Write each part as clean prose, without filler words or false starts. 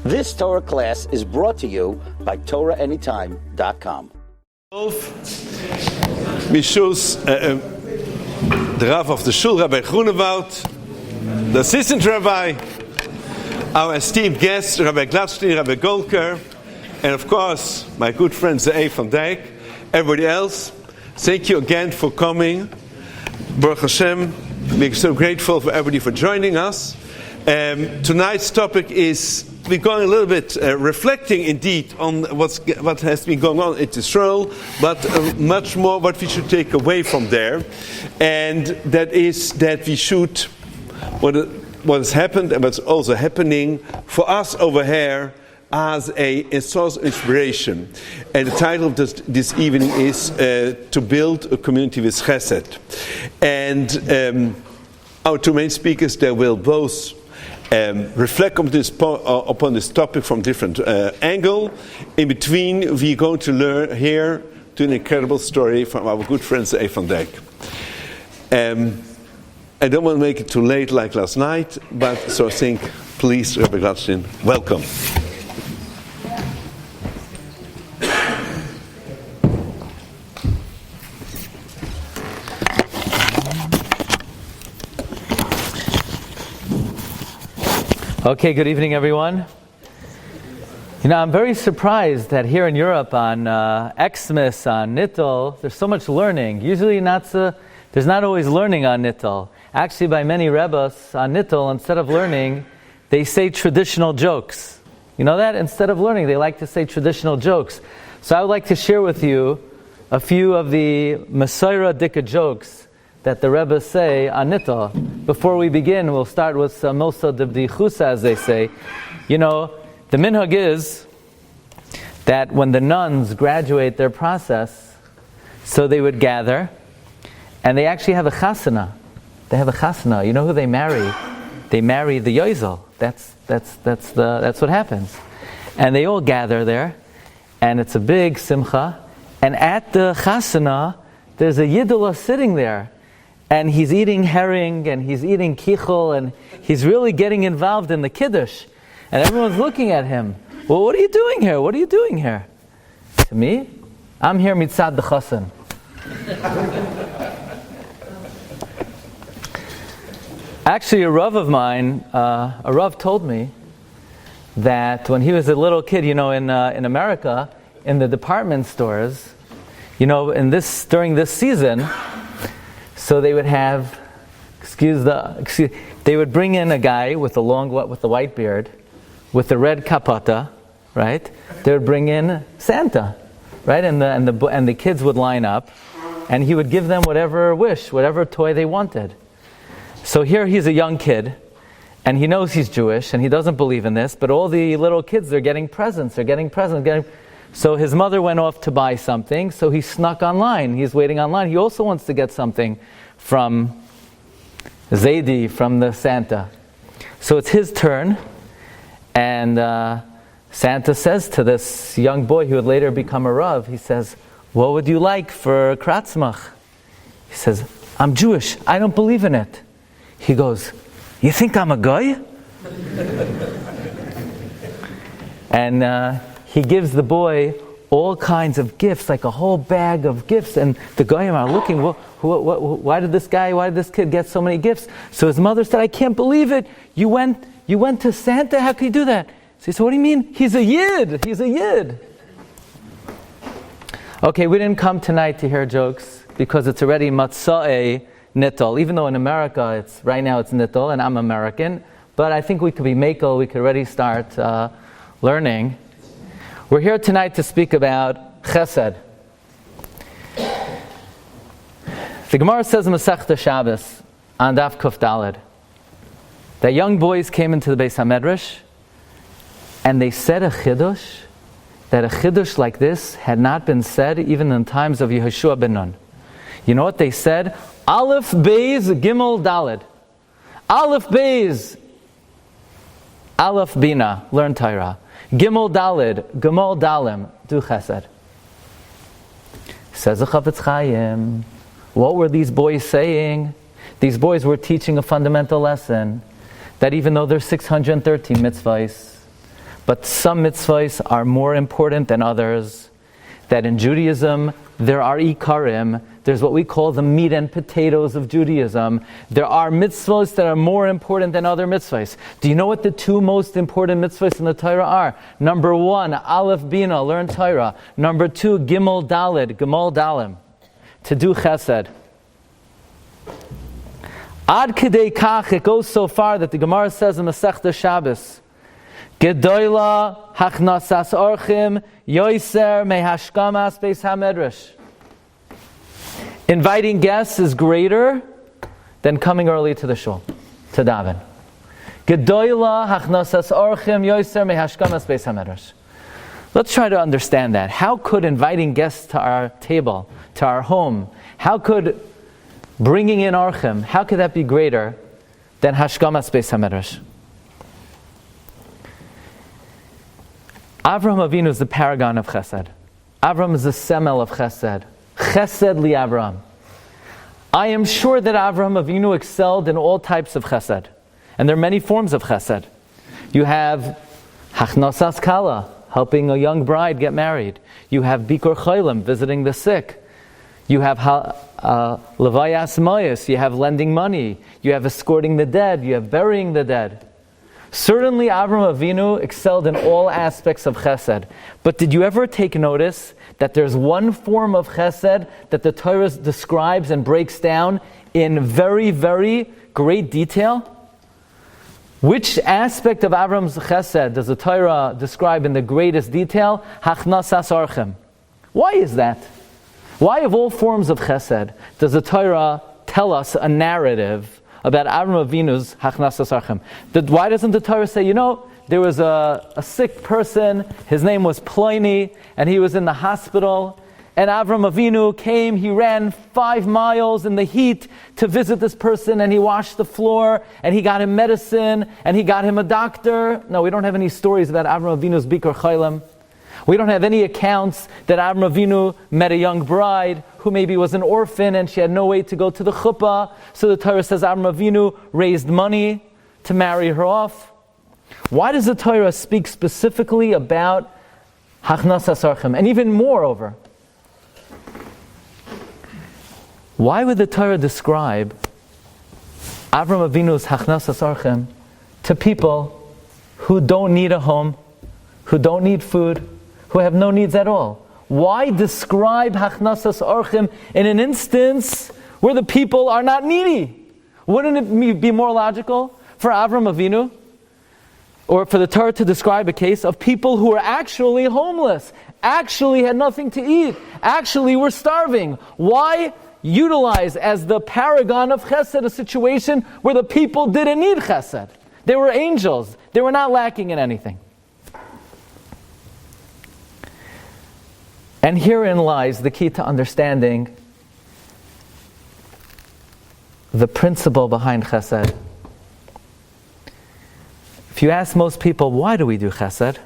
This Torah class is brought to you by TorahAnytime.com. Mishus, the Rav of the Shul, Rabbi Grunewald, the assistant rabbi, our esteemed guests, Rabbi Glatstein, Rabbi Golker, and of course, my good friend Ze'ev van Dijk, everybody else. Thank you again for coming. Baruch Hashem, we're so grateful for everybody for joining us. Tonight's topic is, we're going a little bit reflecting indeed on what has been going on in Israel, but much more what we should take away from there. And that is that we should, what has happened and what's also happening for us over here as a source of inspiration. And the title of this evening is To Build a Community with Chesed. And our two main speakers, they will both reflect on upon this topic from different angle. In between, we're going to learn here to an incredible story from our good friend Ze'ev van Dijk. I don't want to make it too late like last night, but so I think, please, Rabbi Glatstein, welcome. Okay, good evening, everyone. You know, I'm very surprised that here in Europe on Xmas, on Nittel, there's so much learning. Usually there's not always learning on Nittel. Actually, by many Rebbes on Nittel, instead of learning, they say traditional jokes. You know that? Instead of learning, they like to say traditional jokes. So I would like to share with you a few of the Masorah Dika jokes that the Rebbe say on Nittel. Before we begin, we'll start with some Milsa D'Bdichusa, as they say. You know, the minhag is that when the nuns graduate their process, so they would gather, and they actually have a chasana. They have a chasana. You know who they marry? They marry the yozel. That's what happens. And they all gather there, and it's a big simcha. And at the chasana, there's a yidula sitting there. And he's eating herring, and he's eating kichel, and he's really getting involved in the kiddush. And everyone's looking at him. Well, what are you doing here? What are you doing here? To me, I'm here mitzad the chassan. Actually, a Rav of mine, a Rav told me that when he was a little kid, you know, in America, in the department stores, you know, during this season, so they would have, they would bring in a guy with the white beard, with the red kapata, right? They would bring in Santa, right? And the kids would line up, and he would give them whatever toy they wanted. So here he's a young kid, and he knows he's Jewish, and he doesn't believe in this, but all the little kids, they're getting presents. So his mother went off to buy something, so he snuck online. He's waiting online. He also wants to get something from Zaidi, from the Santa. So it's his turn, and Santa says to this young boy who would later become a Rav, he says, "What would you like for Kratzmach?" He says, "I'm Jewish. I don't believe in it." He goes, "You think I'm a guy?" And he gives the boy all kinds of gifts, like a whole bag of gifts. And the goyim are looking, why did this kid get so many gifts? So his mother said, "I can't believe it. You went to Santa? How can you do that?" So he said, "What do you mean? He's a Yid. He's a Yid." Okay, we didn't come tonight to hear jokes because it's already Matza'e Nittel. Even though in America, right now it's Nittel, and I'm American. But I think we could be Makel. We could already start learning. We're here tonight to speak about Chesed. The Gemara says in Masechta Shabbos on Daf Kuf Daled that young boys came into the Beis HaMedrash and they said a chiddush, that a chiddush like this had not been said even in times of Yehoshua ben Nun. You know what they said? Aleph Beis Gimel Daled. Aleph Beis, Aleph Bina, learn Torah. Gimel Daled, Gimel Dalim, do Chesed. Says the Chavetz Chaim, what were these boys saying? These boys were teaching a fundamental lesson, that even though there's 613 mitzvahs, but some mitzvahs are more important than others. That in Judaism, there are ikarim. There's what we call the meat and potatoes of Judaism. There are mitzvahs that are more important than other mitzvahs. Do you know what the two most important mitzvahs in the Torah are? Number 1, Aleph Bina, learn Torah. Number 2, Gimel Daled, Gimel Dalim, to do Chesed. Ad Kedei Kach, it goes so far that the Gemara says in Masechta Shabbos, Gedoyla hachnasas orchim yoiser mehashkamas beis hamedrash. Inviting guests is greater than coming early to the shul, to daven. Gedoyla hachnasas orchim yoiser mehashkamas beis hamedrash. Let's try to understand that. How could inviting guests to our table, to our home, how could bringing in orchim, how could that be greater than hashkamas beis hamedrash? Avraham Avinu is the paragon of Chesed. Avraham is the semel of Chesed. Chesed li Avraham. I am sure that Avraham Avinu excelled in all types of Chesed. And there are many forms of Chesed. You have Hachnosas Kallah, helping a young bride get married. You have Bikur Chaylim, visiting the sick. You have Levayas Mayas, you have lending money. You have escorting the dead. You have burying the dead. Certainly, Avraham Avinu excelled in all aspects of Chesed. But did you ever take notice that there's one form of Chesed that the Torah describes and breaks down in very, very great detail? Which aspect of Avraham's Chesed does the Torah describe in the greatest detail? Hachnasas orchim. Why is that? Why of all forms of Chesed does the Torah tell us a narrative about Avraham Avinu's hachnasas orchim? Why doesn't the Torah say, there was a sick person, his name was Pliny, and he was in the hospital, and Avraham Avinu came, he ran 5 miles in the heat to visit this person, and he washed the floor, and he got him medicine, and he got him a doctor. No, we don't have any stories about Avraham Avinu's Bikur Chaylim. We don't have any accounts that Avraham Avinu met a young bride who maybe was an orphan and she had no way to go to the chuppah. So the Torah says Avraham Avinu raised money to marry her off. Why does the Torah speak specifically about hachnasas orchim? And even moreover, why would the Torah describe Avraham Avinu's hachnasas orchim to people who don't need a home, who don't need food, who have no needs at all? Why describe hachnasas orchim in an instance where the people are not needy? Wouldn't it be more logical for Avraham Avinu, or for the Torah to describe a case of people who are actually homeless, actually had nothing to eat, actually were starving? Why utilize as the paragon of Chesed a situation where the people didn't need Chesed? They were angels. They were not lacking in anything. And herein lies the key to understanding the principle behind Chesed. If you ask most people, why do we do Chesed?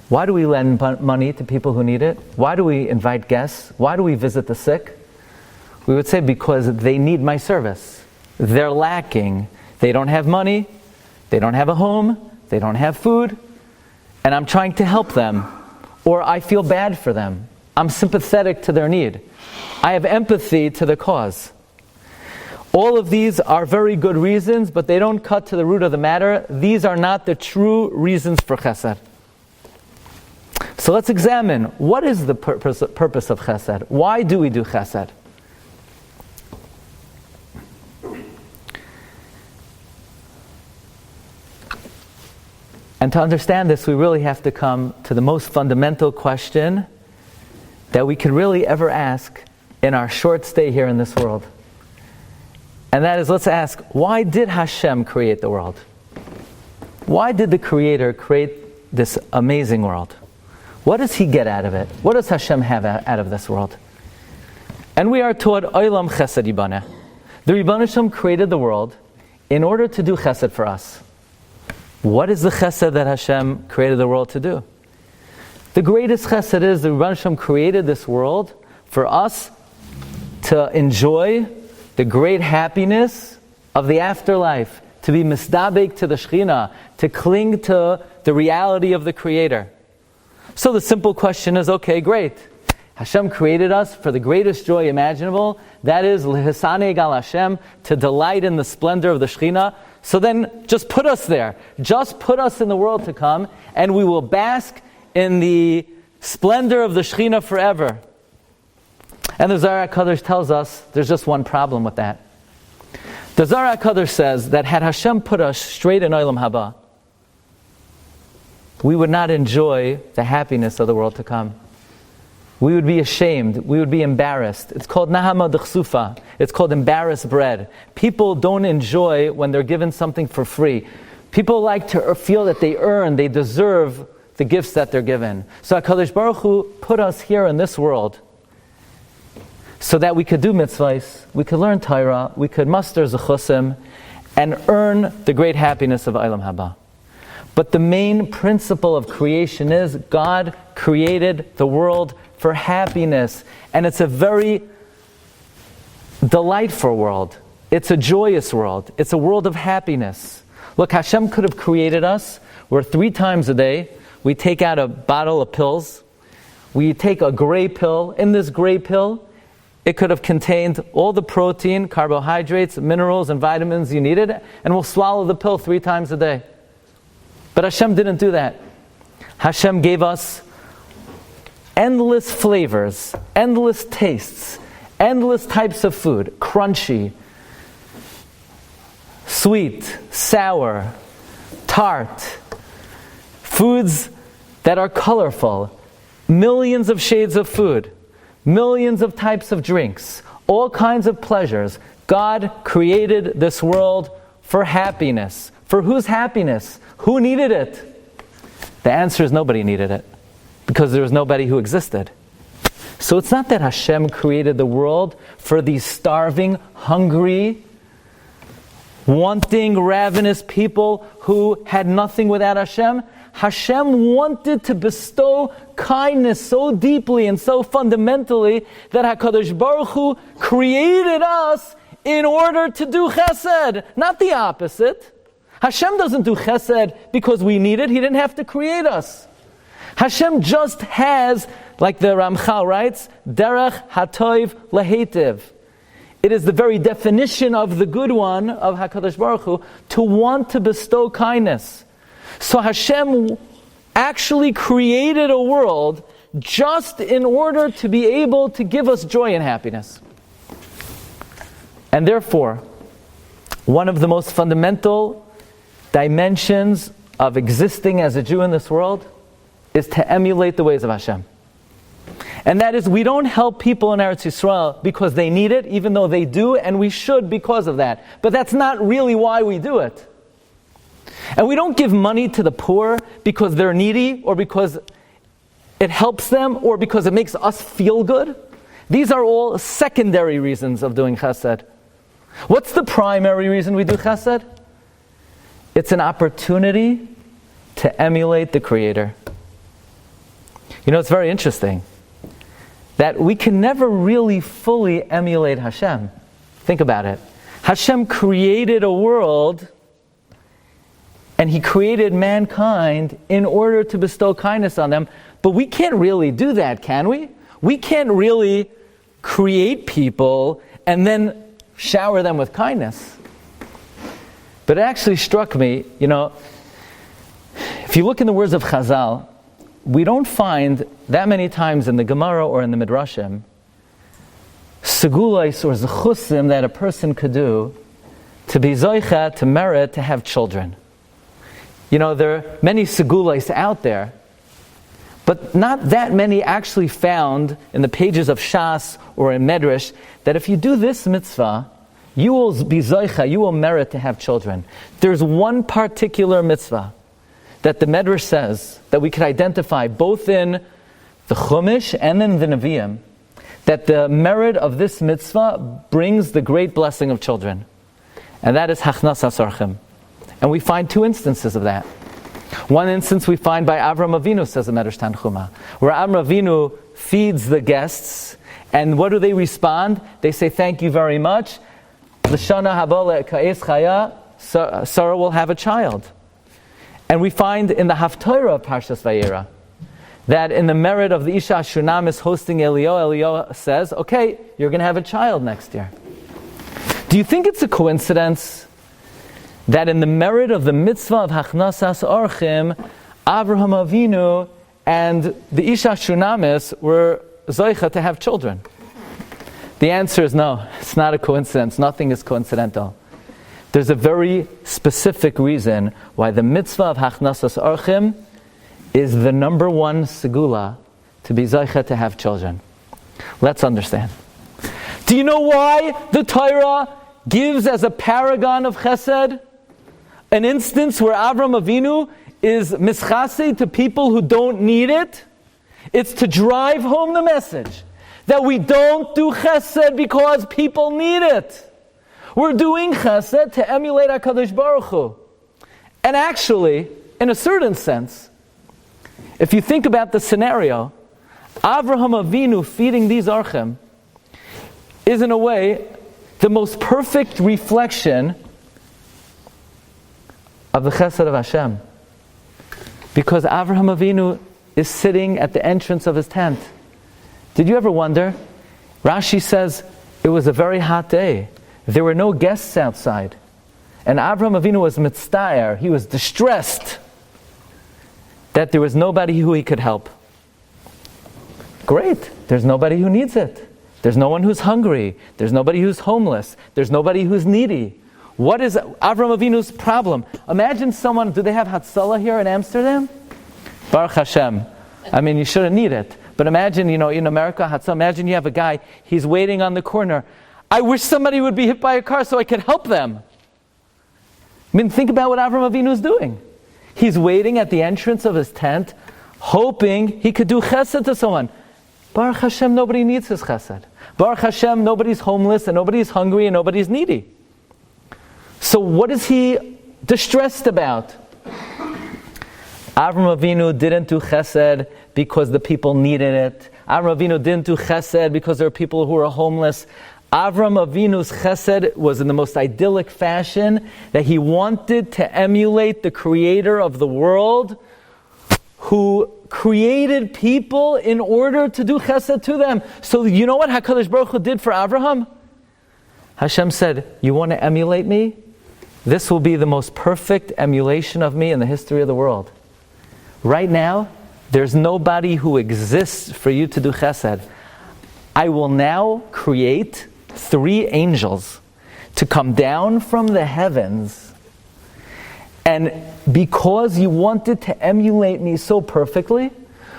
Why do we lend money to people who need it? Why do we invite guests? Why do we visit the sick? We would say because they need my service. They're lacking. They don't have money. They don't have a home. They don't have food. And I'm trying to help them. Or I feel bad for them. I'm sympathetic to their need. I have empathy to the cause. All of these are very good reasons, but they don't cut to the root of the matter. These are not the true reasons for Chesed. So let's examine, what is the purpose of Chesed? Why do we do Chesed? And to understand this, we really have to come to the most fundamental question that we could really ever ask in our short stay here in this world. And that is, let's ask, why did Hashem create the world? Why did the Creator create this amazing world? What does He get out of it? What does Hashem have out of this world? And we are taught, Olam Chesed Yibaneh. The Rebbeinu Shem created the world in order to do Chesed for us. What is the Chesed that Hashem created the world to do? The greatest Chesed is the Rebbeinu Shem created this world for us to enjoy the great happiness of the afterlife, to be misdabek to the Shekhinah, to cling to the reality of the Creator. So the simple question is, okay, great. Hashem created us for the greatest joy imaginable. That is, l'hisaneg al Hashem, to delight in the splendor of the Shekhinah. So then, just put us there. Just put us in the world to come, and we will bask in the splendor of the Shekhinah forever. And the Zohar HaKadosh tells us there's just one problem with that. The Zohar HaKadosh says that had Hashem put us straight in Olam Haba, we would not enjoy the happiness of the world to come. We would be ashamed. We would be embarrassed. It's called Nahama d'chsufa. It's called embarrassed bread. People don't enjoy when they're given something for free. People like to feel that they earn, they deserve the gifts that they're given. So HaKadosh Baruch Hu put us here in this world so that we could do mitzvahs, we could learn Torah, we could muster zechusim, and earn the great happiness of Olam Haba. But the main principle of creation is God created the world for happiness. And it's a very delightful world. It's a joyous world. It's a world of happiness. Look, Hashem could have created us where 3 times a day we take out a bottle of pills. We take a gray pill. In this gray pill, it could have contained all the protein, carbohydrates, minerals, and vitamins you needed, and we'll swallow the pill 3 times a day. But Hashem didn't do that. Hashem gave us endless flavors, endless tastes, endless types of food, crunchy, sweet, sour, tart, foods that are colorful, millions of shades of food, millions of types of drinks, all kinds of pleasures. God created this world for happiness. For whose happiness? Who needed it? The answer is nobody needed it, because there was nobody who existed. So it's not that Hashem created the world for these starving, hungry, wanting, ravenous people who had nothing without Hashem. Hashem wanted to bestow kindness so deeply and so fundamentally that HaKadosh Baruch Hu created us in order to do chesed, not the opposite. Hashem doesn't do chesed because we need it. He didn't have to create us. Hashem just has, like the Ramchal writes, derech hatoiv lehetiv. It is the very definition of the good one, of HaKadosh Baruch Hu, to want to bestow kindness. So Hashem actually created a world just in order to be able to give us joy and happiness. And therefore, one of the most fundamental dimensions of existing as a Jew in this world is to emulate the ways of Hashem. And that is, we don't help people in Eretz Yisrael because they need it, even though they do, and we should because of that. But that's not really why we do it. And we don't give money to the poor because they're needy, or because it helps them, or because it makes us feel good. These are all secondary reasons of doing chesed. What's the primary reason we do chesed? It's an opportunity to emulate the Creator. You know, it's very interesting that we can never really fully emulate Hashem. Think about it. Hashem created a world, and He created mankind in order to bestow kindness on them. But we can't really do that, can we? We can't really create people and then shower them with kindness. But it actually struck me, you know, if you look in the words of Chazal, we don't find that many times in the Gemara or in the Midrashim segulais or zechusim that a person could do to be zoicha, to merit, to have children. You know, there are many segulais out there, but not that many actually found in the pages of Shas or in Medrash that if you do this mitzvah, you will be zoicha, you will merit to have children. There's one particular mitzvah that the Medrash says that we could identify both in the Chumash and in the Nevi'im, that the merit of this mitzvah brings the great blessing of children. And that is hachnas hasorchim. And we find 2 instances of that. One instance we find by Avram Avinu, says the Medrash Tanchuma, where Avram Avinu feeds the guests, and what do they respond? They say, thank you very much. L'shana haba le'ka'es chaya, Sarah will have a child. And we find in the Haftarah of Parshas Vayera that in the merit of the Isha Shunamis hosting Elio says, okay, you're going to have a child next year. Do you think it's a coincidence that in the merit of the mitzvah of Hachnasas Orchim, Avraham Avinu and the Isha Shunamis were zoicha to have children? The answer is no, it's not a coincidence. Nothing is coincidental. There's a very specific reason why the mitzvah of Hachnasas Orchim is the number one segula to be zoicha to have children. Let's understand. Do you know why the Torah gives as a paragon of Chesed an instance where Avram Avinu is mischase to people who don't need it? It's to drive home the message that we don't do Chesed because people need it. We're doing Chesed to emulate HaKadosh Baruch Hu. And actually, in a certain sense, if you think about the scenario, Avraham Avinu feeding these Orchim is in a way the most perfect reflection of the Chesed of Hashem. Because Avraham Avinu is sitting at the entrance of his tent. Did you ever wonder? Rashi says it was a very hot day. There were no guests outside. And Avraham Avinu was mitztayer. He was distressed that there was nobody who he could help. Great. There's nobody who needs it. There's no one who's hungry. There's nobody who's homeless. There's nobody who's needy. What is Avraham Avinu's problem? Imagine someone, do they have Hatzalah here in Amsterdam? Baruch Hashem. I mean, you shouldn't need it. But imagine, in America, Hatzalah, imagine you have a guy, he's waiting on the corner. I wish somebody would be hit by a car so I could help them. I mean, think about what Avraham Avinu is doing. He's waiting at the entrance of his tent, hoping he could do chesed to someone. Baruch Hashem, nobody needs his chesed. Baruch Hashem, nobody's homeless and nobody's hungry and nobody's needy. So what is he distressed about? Avram Avinu didn't do chesed because the people needed it. Avram Avinu didn't do chesed because there are people who are homeless. Avram Avinu's chesed was in the most idyllic fashion that he wanted to emulate the creator of the world who created people in order to do chesed to them. So you know what HaKadosh Baruch Hu did for Avraham? Hashem said, you want to emulate me? This will be the most perfect emulation of me in the history of the world. Right now, there's nobody who exists for you to do chesed. I will now create 3 angels to come down from the heavens, and because you wanted to emulate me so perfectly,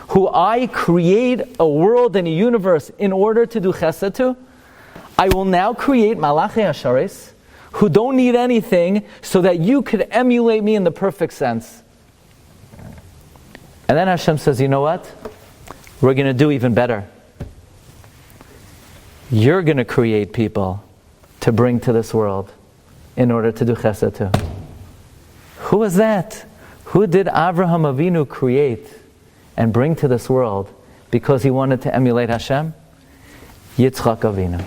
who I create a world and a universe in order to do chesed to, I will now create Malachei Hasharis who don't need anything so that you could emulate me in the perfect sense. And then Hashem says, you know what? We're going to do even better. You're going to create people to bring to this world in order to do chesed to. Who was that? Who did Avraham Avinu create and bring to this world because he wanted to emulate Hashem? Yitzchak Avinu.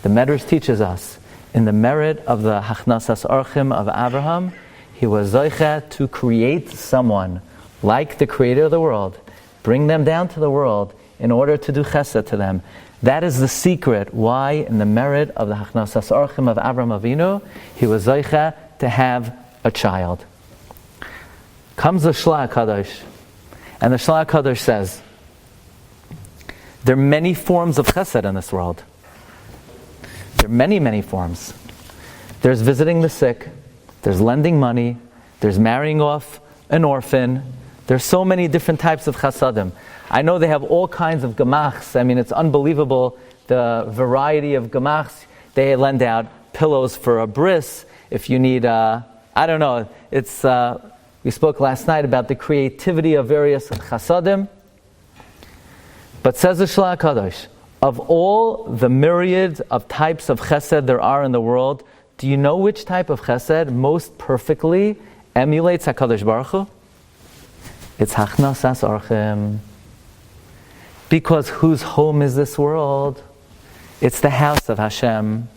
The Medrash teaches us, in the merit of the Hachnasas Orchim of Avraham, he was zoicha to create someone like the creator of the world, bring them down to the world in order to do chesed to them. That is the secret why, in the merit of the Hachnasas Orchim of Avraham Avinu, he was zoicha to have a child. Comes the Shla HaKadosh, and the Shla HaKadosh says, there are many forms of chesed in this world. There are many, many forms. There's visiting the sick, there's lending money, there's marrying off an orphan. There's so many different types of chasadim. I know they have all kinds of gemachs. I mean, it's unbelievable the variety of gemachs. They lend out pillows for a bris. If you need, I don't know, it's, we spoke last night about the creativity of various chasadim. But says the Shla HaKadosh, of all the myriad of types of chesed there are in the world, do you know which type of chesed most perfectly emulates HaKadosh Baruch Hu? It's Hachnasas Orchim. Because whose home is this world? It's the house of Hashem.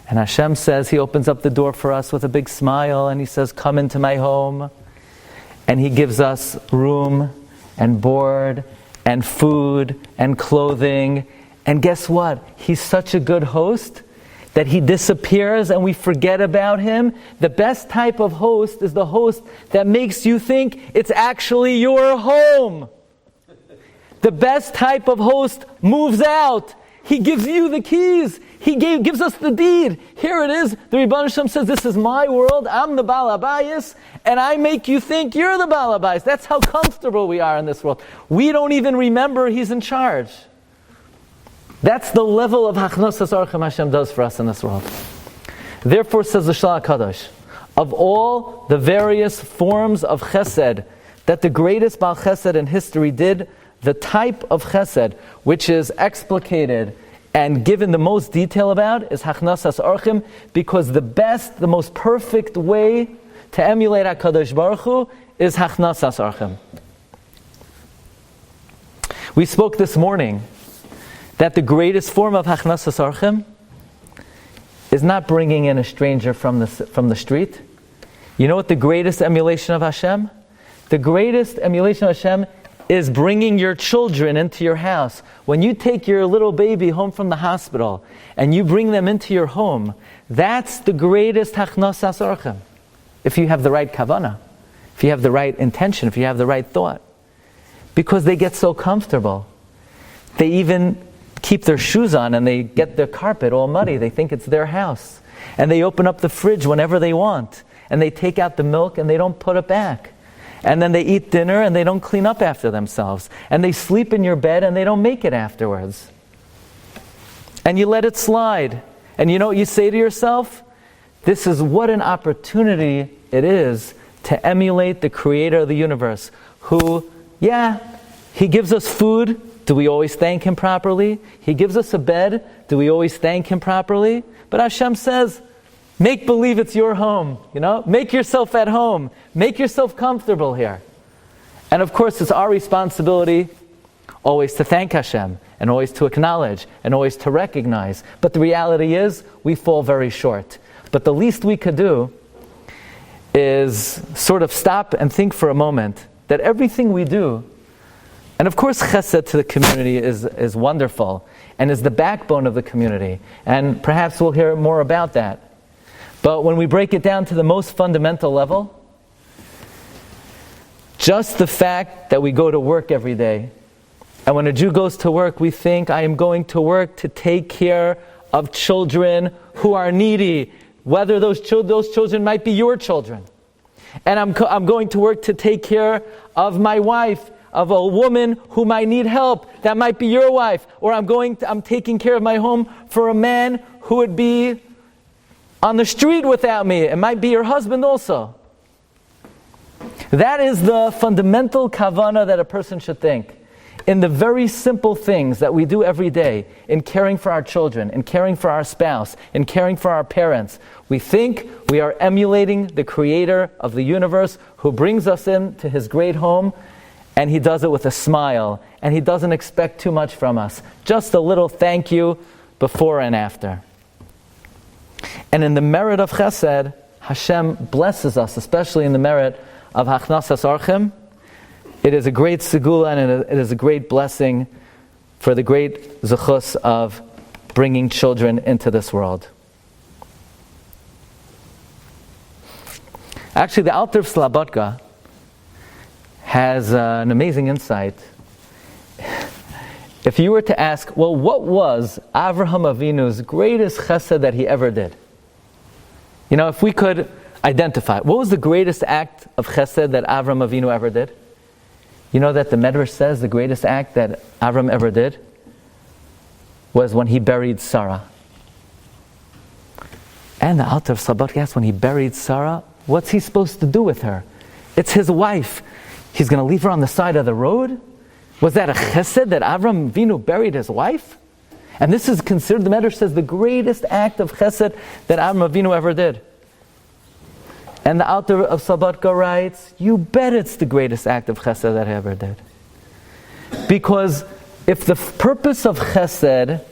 And Hashem says, He opens up the door for us with a big smile and He says, come into my home. and He gives us room and board and food and clothing. And guess what? He's such a good host that He disappears and we forget about Him. The best type of host is the host that makes you think it's actually your home. The best type of host moves out. He gives you the keys. He gives us the deed. Here it is. The Rebbeinu Shem says, this is my world. I'm the Baal Habayis, and I make you think you're the Baal Habayis. That's how comfortable we are in this world. We don't even remember He's in charge. That's the level of Hachnosas Orchem Hashem does for us in this world. Therefore, says the Shlah HaKadosh, of all the various forms of Chesed that the greatest Baal Chesed in history did, the type of Chesed which is explicated and given the most detail about is Hachnosas Orchim, because the best, the most perfect way to emulate HaKadosh Baruch Hu is Hachnosas Orchim. We spoke this morning that the greatest form of Hachnasas Orchim is not bringing in a stranger from the street. You know what the greatest emulation of Hashem? The greatest emulation of Hashem is bringing your children into your house. When you take your little baby home from the hospital and you bring them into your home, that's the greatest Hachnasas Orchim. If you have the right kavanah, if you have the right intention, if you have the right thought. Because they get so comfortable. They even keep their shoes on and they get their carpet all muddy. They think it's their house. And they open up the fridge whenever they want. And they take out the milk and they don't put it back. And then they eat dinner and they don't clean up after themselves. And they sleep in your bed and they don't make it afterwards. And you let it slide. And you know what you say to yourself? This is what an opportunity it is to emulate the Creator of the universe, who, He gives us food. Do we always thank Him properly? He gives us a bed. Do we always thank Him properly? But Hashem says, make believe it's your home. Make yourself at home. Make yourself comfortable here. And of course, it's our responsibility always to thank Hashem, and always to acknowledge, and always to recognize. But the reality is, we fall very short. But the least we could do is sort of stop and think for a moment that everything we do, and of course Chesed to the community is wonderful, and is the backbone of the community. And perhaps we'll hear more about that. But when we break it down to the most fundamental level, just the fact that we go to work every day, and when a Jew goes to work, we think, I am going to work to take care of children who are needy, whether those children might be your children. And I'm going to work to take care of my wife, of a woman who might need help. That might be your wife. Or I'm taking care of my home for a man who would be on the street without me. It might be your husband also. That is the fundamental kavanah that a person should think. In the very simple things that we do every day, in caring for our children, in caring for our spouse, in caring for our parents, we think we are emulating the Creator of the universe who brings us into His great home, and He does it with a smile, and He doesn't expect too much from us. Just a little thank you before and after. And in the merit of Chesed, Hashem blesses us, especially in the merit of Hachnasas Orchim. It is a great segula, and it is a great blessing for the great zechus of bringing children into this world. Actually, the Alter of Slobodka has an amazing insight. If you were to ask, well, what was Avraham Avinu's greatest chesed that he ever did? If we could identify, what was the greatest act of chesed that Avraham Avinu ever did? You know that the Medrash says the greatest act that Avram ever did was when he buried Sarah. And the Alter of Slobodka asked, when he buried Sarah, what's he supposed to do with her? It's his wife. He's going to leave her on the side of the road? Was that a chesed that Avram Avinu buried his wife? And this is considered, the Medrash says, the greatest act of chesed that Avram Avinu ever did. And the Alter of Slobodka writes, you bet it's the greatest act of chesed that he ever did. Because if the purpose of chesed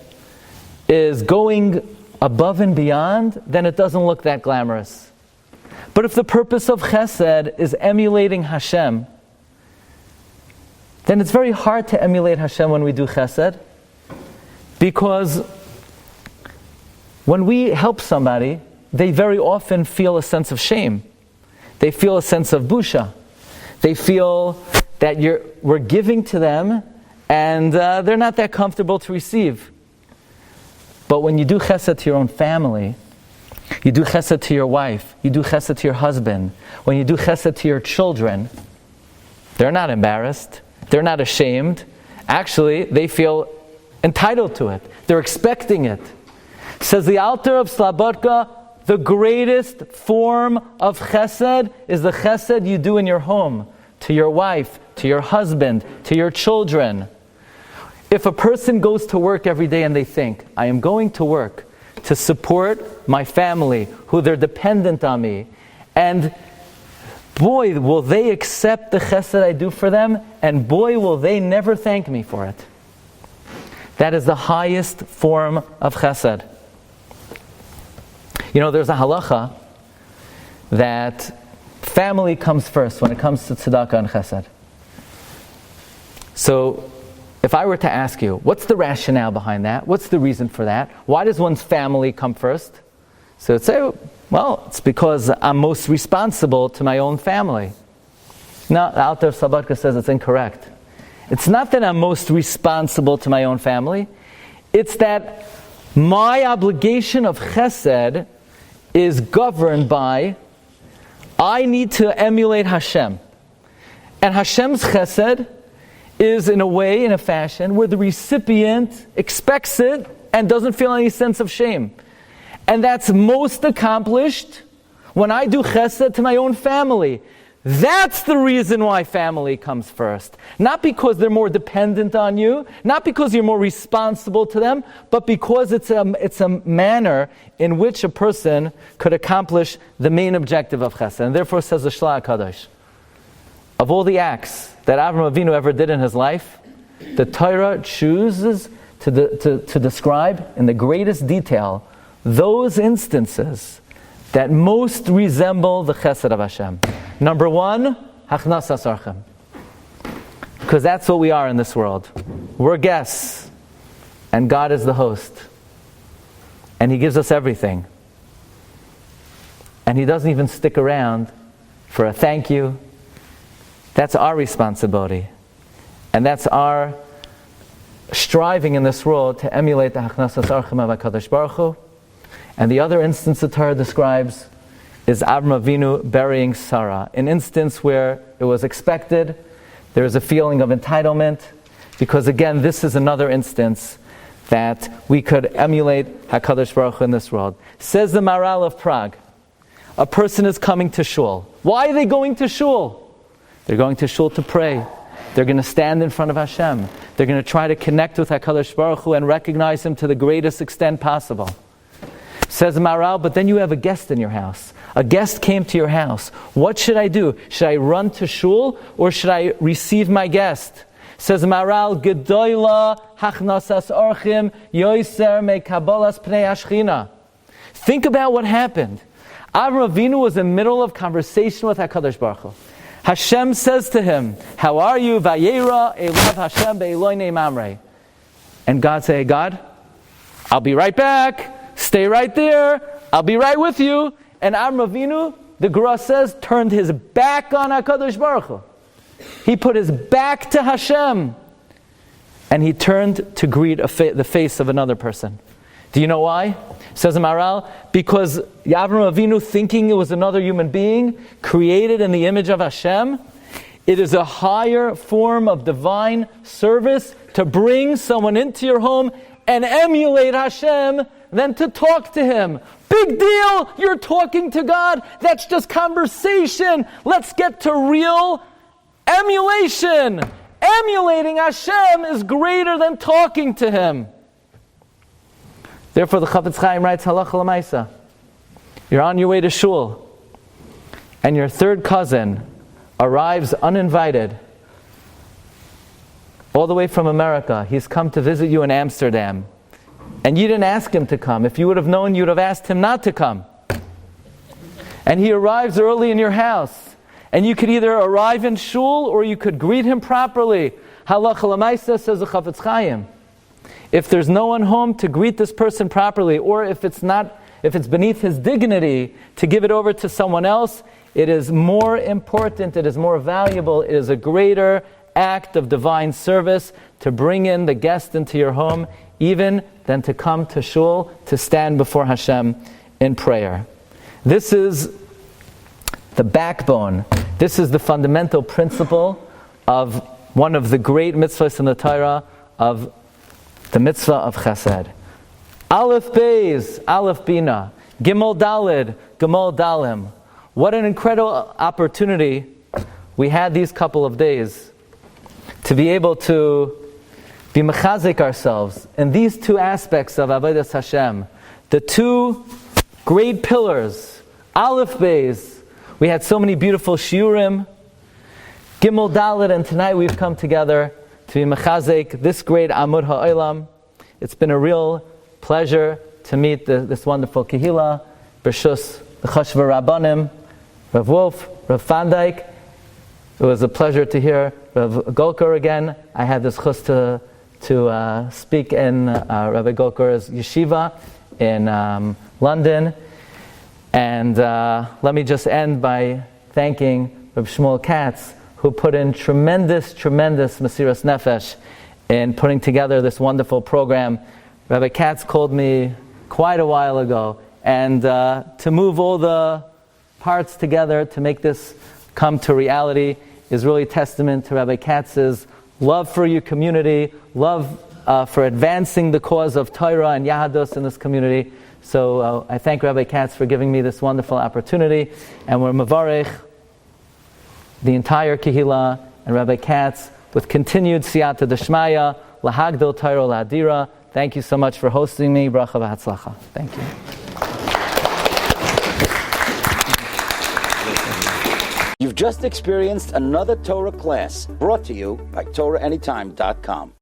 is going above and beyond, then it doesn't look that glamorous. But if the purpose of Chesed is emulating Hashem, then it's very hard to emulate Hashem when we do Chesed, because when we help somebody, they very often feel a sense of shame. They feel a sense of busha. They feel that we're giving to them, and they're not that comfortable to receive. But when you do Chesed to your own family, you do Chesed to your wife, you do Chesed to your husband, when you do Chesed to your children, they're not embarrassed, they're not ashamed. Actually, they feel entitled to it. They're expecting it. Says the Alter of Slabodka, the greatest form of Chesed is the Chesed you do in your home, to your wife, to your husband, to your children. If a person goes to work every day and they think, I am going to work to support my family, who they're dependent on me, and boy, will they accept the Chesed I do for them, and boy, will they never thank me for it. That is the highest form of Chesed. You know, there's a halacha that family comes first when it comes to tzedakah and chesed. So, if I were to ask you, what's the rationale behind that? What's the reason for that? Why does one's family come first? So you'd say, well, it's because I'm most responsible to my own family. No, the Alter Slabodka says it's incorrect. It's not that I'm most responsible to my own family. It's that my obligation of chesed is governed by, I need to emulate Hashem. And Hashem's chesed is in a way, in a fashion, where the recipient expects it and doesn't feel any sense of shame. And that's most accomplished when I do chesed to my own family. That's the reason why family comes first. Not because they're more dependent on you, not because you're more responsible to them, but because it's a manner in which a person could accomplish the main objective of chesed. And therefore, says the Shla HaKadosh, of all the acts that Avraham Avinu ever did in his life, the Torah chooses to describe in the greatest detail those instances that most resemble the chesed of Hashem. Number one, hachnasas orchim. Because that's what we are in this world. We're guests, and God is the host. And He gives us everything. And He doesn't even stick around for a thank you. That's our responsibility. And that's our striving in this world to emulate the hachnasas orchim of HaKadosh Baruch Hu. And the other instance the Torah describes is Avraham Avinu burying Sarah. An instance where it was expected, there is a feeling of entitlement, because again, this is another instance that we could emulate HaKadosh Baruch Hu in this world. Says the Maral of Prague, a person is coming to shul. Why are they going to shul? They're going to shul to pray. They're going to stand in front of Hashem. They're going to try to connect with HaKadosh Baruch Hu and recognize Him to the greatest extent possible. Says Maral, but then you have a guest in your house. A guest came to your house. What should I do? Should I run to shul or should I receive my guest? Says Maral, Gedoyla hachnasas orchim yoiser me kabolas pnei ashchina. Think about what happened. Avraham Avinu was in the middle of conversation with HaKadosh Baruch Hu. Hashem says to him, how are you? Vayera elav Hashem be'eloinei mamrei. And God say, God, I'll be right back. Stay right there. I'll be right with you. And Avraham Avinu, the Gemara says, turned his back on HaKadosh Baruch Hu. He put his back to Hashem. And he turned to greet the face of another person. Do you know why? Says Maral, because Avraham Avinu, thinking it was another human being, created in the image of Hashem, it is a higher form of divine service to bring someone into your home and emulate Hashem than to talk to Him. Big deal! You're talking to God. That's just conversation. Let's get to real emulation. Emulating Hashem is greater than talking to Him. Therefore, the Chafetz Chaim writes, Halacha l'maisa. You're on your way to shul, and your third cousin arrives uninvited, all the way from America. He's come to visit you in Amsterdam. And you didn't ask him to come. If you would have known, you would have asked him not to come. and he arrives early in your house, and you could either arrive in shul or you could greet him properly. Halacha l'maisa, says the Chafetz Chaim. If there's no one home to greet this person properly, or if it's beneath his dignity to give it over to someone else, it is more important, it is more valuable, it is a greater act of divine service to bring in the guest into your home, even than to come to shul to stand before Hashem in prayer. This is the backbone, this is the fundamental principle of one of the great mitzvahs in the Torah, of the mitzvah of Chesed. Aleph Beis, Aleph Bina, Gimel Dalid, Gimel Dalim. What an incredible opportunity we had these couple of days to be able to be mechazik ourselves in these two aspects of Avodas Hashem. The two great pillars, Aleph Beis. We had so many beautiful Shiurim, Gimel Dalid, and tonight we've come together to be mechazik this great Amud HaOlam. It's been a real pleasure to meet this wonderful Kehillah, B'Shus, the Chashva Rabbanim, Rav Wolf, Rav Fandijk. It was a pleasure to hear Rav Golker again. I had this chus to speak in Rabbi Golker's yeshiva in London. And let me just end by thanking Rav Shmuel Katz, who put in tremendous Mesiras Nefesh in putting together this wonderful program. Rabbi Katz called me quite a while ago, and to move all the parts together to make this come to reality is really testament to Rabbi Katz's love for your community, love for advancing the cause of Torah and Yahadus in this community. So I thank Rabbi Katz for giving me this wonderful opportunity, and we're mavarech the entire Kehillah and Rabbi Katz with continued siyata d'shmaya, lahagdil Torah lahadira. Thank you so much for hosting me. Bracha v'hatzlacha. Thank you. You've just experienced another Torah class brought to you by TorahAnytime.com.